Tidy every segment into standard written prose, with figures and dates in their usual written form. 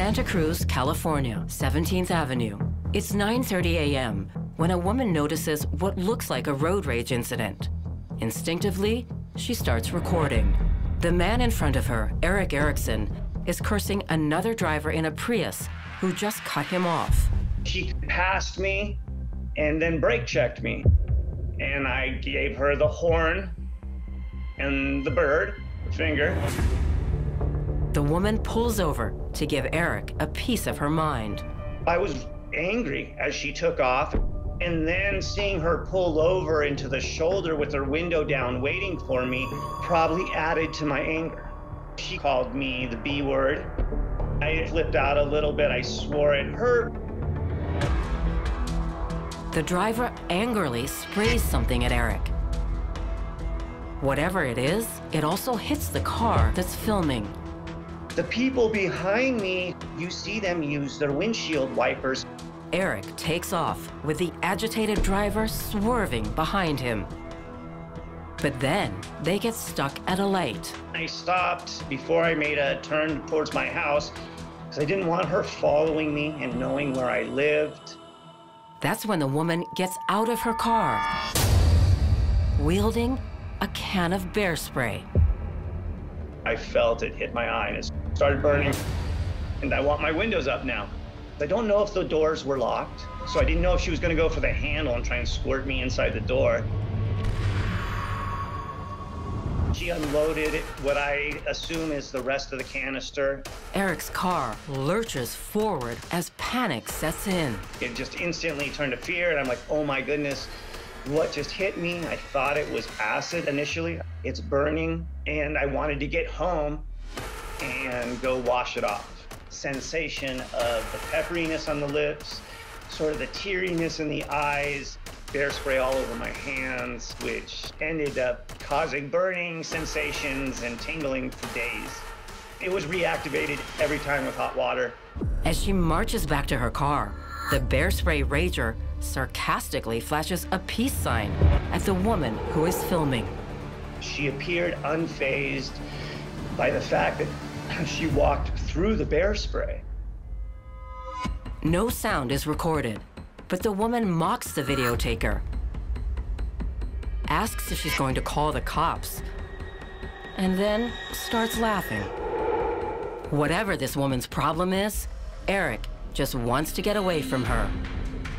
Santa Cruz, California, 17th Avenue. It's 9:30 a.m. when a woman notices what looks like a road rage incident. Instinctively, she starts recording. The man in front of her, Eric Erickson, is cursing another driver in a Prius who just cut him off. She passed me and then brake checked me. And I gave her the horn and the bird, the finger. The woman pulls over to give Eric a piece of her mind. I was angry as she took off, and then seeing her pull over into the shoulder with her window down waiting for me probably added to my anger. She called me the B word. I flipped out a little bit. I swore at her. The driver angrily sprays something at Eric. Whatever it is, it also hits the car that's filming. The people behind me, you see them use their windshield wipers. Eric takes off with the agitated driver swerving behind him. But then they get stuck at a light. I stopped before I made a turn towards my house because I didn't want her following me and knowing where I lived. That's when the woman gets out of her car, wielding a can of bear spray. I felt it hit my eye and it started burning. And I want my windows up now. I don't know if the doors were locked, so I didn't know if she was going to go for the handle and try and squirt me inside the door. She unloaded what I assume is the rest of the canister. Eric's car lurches forward as panic sets in. It just instantly turned to fear, and I'm like, oh my goodness, what just hit me? I thought it was acid initially. It's burning, and I wanted to get home and go wash it off. Sensation of the pepperiness on the lips, sort of the teariness in the eyes, bear spray all over my hands, which ended up causing burning sensations and tingling for days. It was reactivated every time with hot water. As she marches back to her car, the bear spray rager sarcastically flashes a peace sign at the woman who is filming. She appeared unfazed by the fact that she walked through the bear spray. No sound is recorded, but the woman mocks the video taker, asks if she's going to call the cops, and then starts laughing. Whatever this woman's problem is, Eric just wants to get away from her.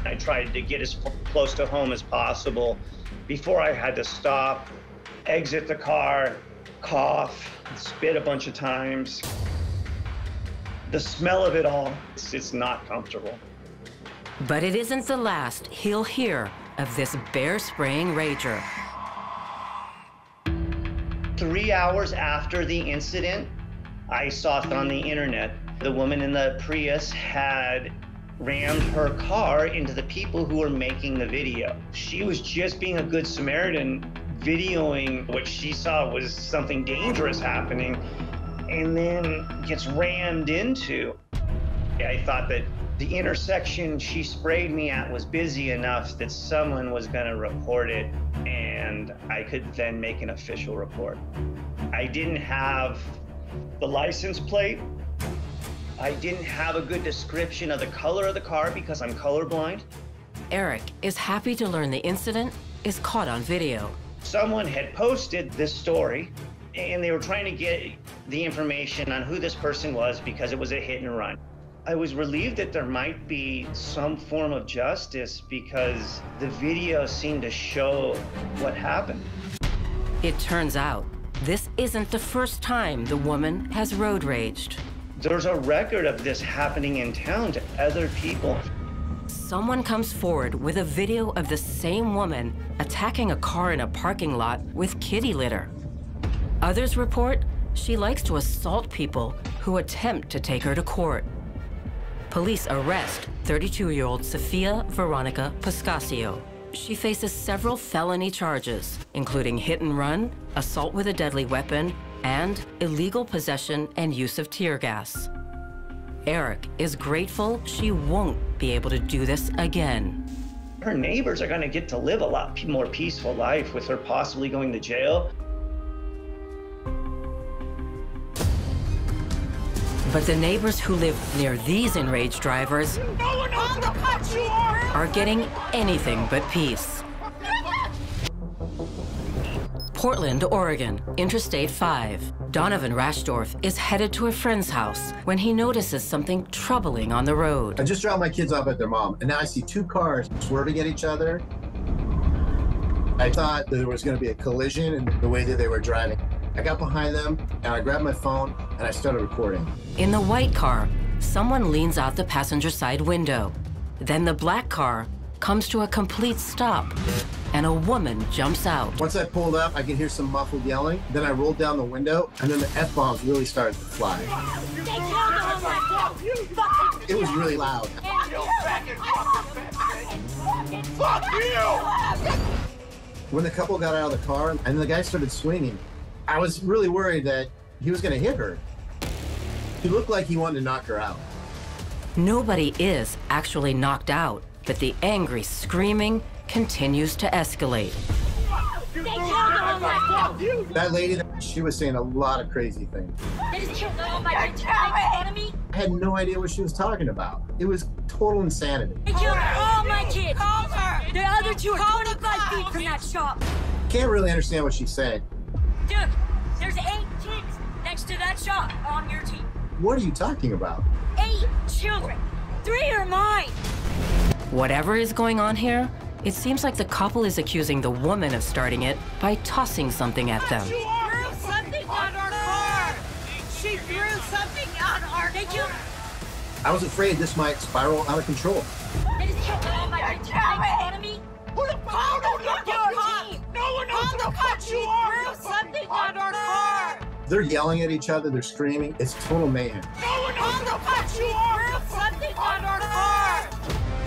I tried to get as close to home as possible before I had to stop, exit the car, cough, spit a bunch of times. The smell of it all, it's not comfortable. But it isn't the last he'll hear of this bear spraying rager. 3 hours after the incident, I saw on the internet, the woman in the Prius had rammed her car into the people who were making the video. She was just being a good Samaritan, videoing what she saw was something dangerous happening, and then gets rammed into. I thought that the intersection she sprayed me at was busy enough that someone was going to report it, and I could then make an official report. I didn't have the license plate. I didn't have a good description of the color of the car because I'm colorblind. Eric is happy to learn the incident is caught on video. Someone had posted this story, and they were trying to get the information on who this person was because it was a hit and run. I was relieved that there might be some form of justice because the video seemed to show what happened. It turns out this isn't the first time the woman has road raged. There's a record of this happening in town to other people. Someone comes forward with a video of the same woman attacking a car in a parking lot with kitty litter. Others report she likes to assault people who attempt to take her to court. Police arrest 32-year-old Sofia Veronica Pascasio. She faces several felony charges, including hit and run, assault with a deadly weapon, and illegal possession and use of tear gas. Eric is grateful she won't be able to do this again. Her neighbors are going to get to live a lot more peaceful life with her possibly going to jail. But the neighbors who live near these enraged drivers are getting anything but peace. Portland, Oregon, Interstate 5. Donovan Rashdorf is headed to a friend's house when he notices something troubling on the road. I just dropped my kids off at their mom, and now I see two cars swerving at each other. I thought there was going to be a collision in the way that they were driving. I got behind them, and I grabbed my phone, and I started recording. In the white car, someone leans out the passenger side window. Then the black car comes to a complete stop, and a woman jumps out. Once I pulled up, I could hear some muffled yelling. Then I rolled down the window, and then the F-bombs really started to fly. It was really loud. Fuck you! When the couple got out of the car and the guy started swinging, I was really worried that he was going to hit her. He looked like he wanted to knock her out. Nobody is actually knocked out, but the angry screaming continues to escalate. That lady, she was saying a lot of crazy things. I had no idea what she was talking about. It was total insanity. They killed all my kids. The other two are 25 feet from that shop. Can't really understand what she said. Dude, there's 8 kids next to that shop on your team. What are you talking about? 8 children. 3 are mine. Whatever is going on here, it seems like the couple is accusing the woman of starting it by tossing something at them. She threw something on our car. She threw something on our car. I was afraid this might spiral out of control. They just killed all my kids. Enemy. Who the fuck? No one knows who the fuck you are! She threw something on our car. They're yelling at each other, they're screaming. It's total mayhem. No one knows who the fuck you are! Threw something on our car.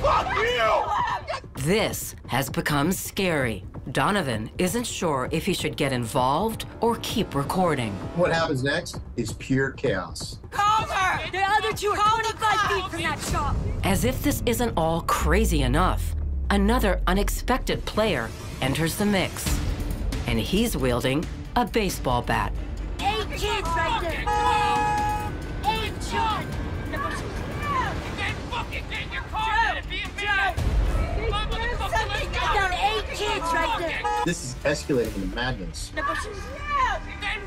Fuck you! This has become scary. Donovan isn't sure if he should get involved or keep recording. What happens next is pure chaos. Call her! The other two are 25 feet from that shop. As if this isn't all crazy enough, another unexpected player enters the mix. And he's wielding a baseball bat. 8 kids right there. 8 children. Then fucking get your car and be a man! Down 8 kids right there. This is escalating into madness. Then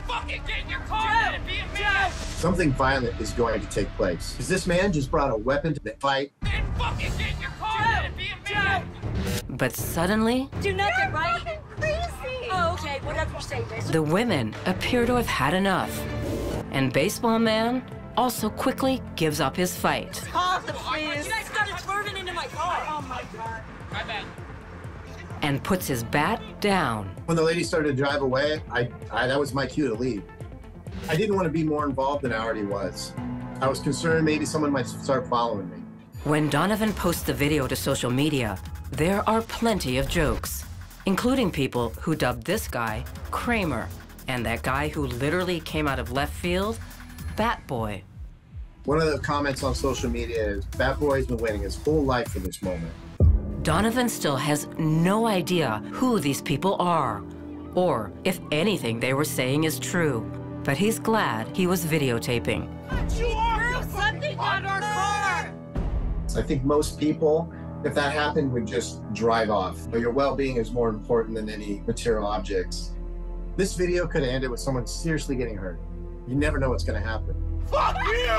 fucking get your car and be a man! Something violent is going to take place. Because this man just brought a weapon to the fight. Then fucking get your car and be a man! But suddenly, Do nothing, right? Crazy. Oh, okay. Whatever you say, Jason. the women appear to have had enough. And Baseball Man also quickly gives up his fight. Call the police. You guys started swerving into my car. Oh my god. My bad. And puts his bat down. When the lady started to drive away, that was my cue to leave. I didn't want to be more involved than I already was. I was concerned maybe someone might start following me. When Donovan posts the video to social media, there are plenty of jokes, including people who dubbed this guy Kramer, and that guy who literally came out of left field, Bat Boy. One of the comments on social media is, Bat Boy's been waiting his whole life for this moment. Donovan still has no idea who these people are, or if anything they were saying is true, but he's glad he was videotaping. You threw something on our car. I think most people, if that happened, would just drive off. Your well-being is more important than any material objects. This video could have ended with someone seriously getting hurt. You never know what's going to happen. Fuck you!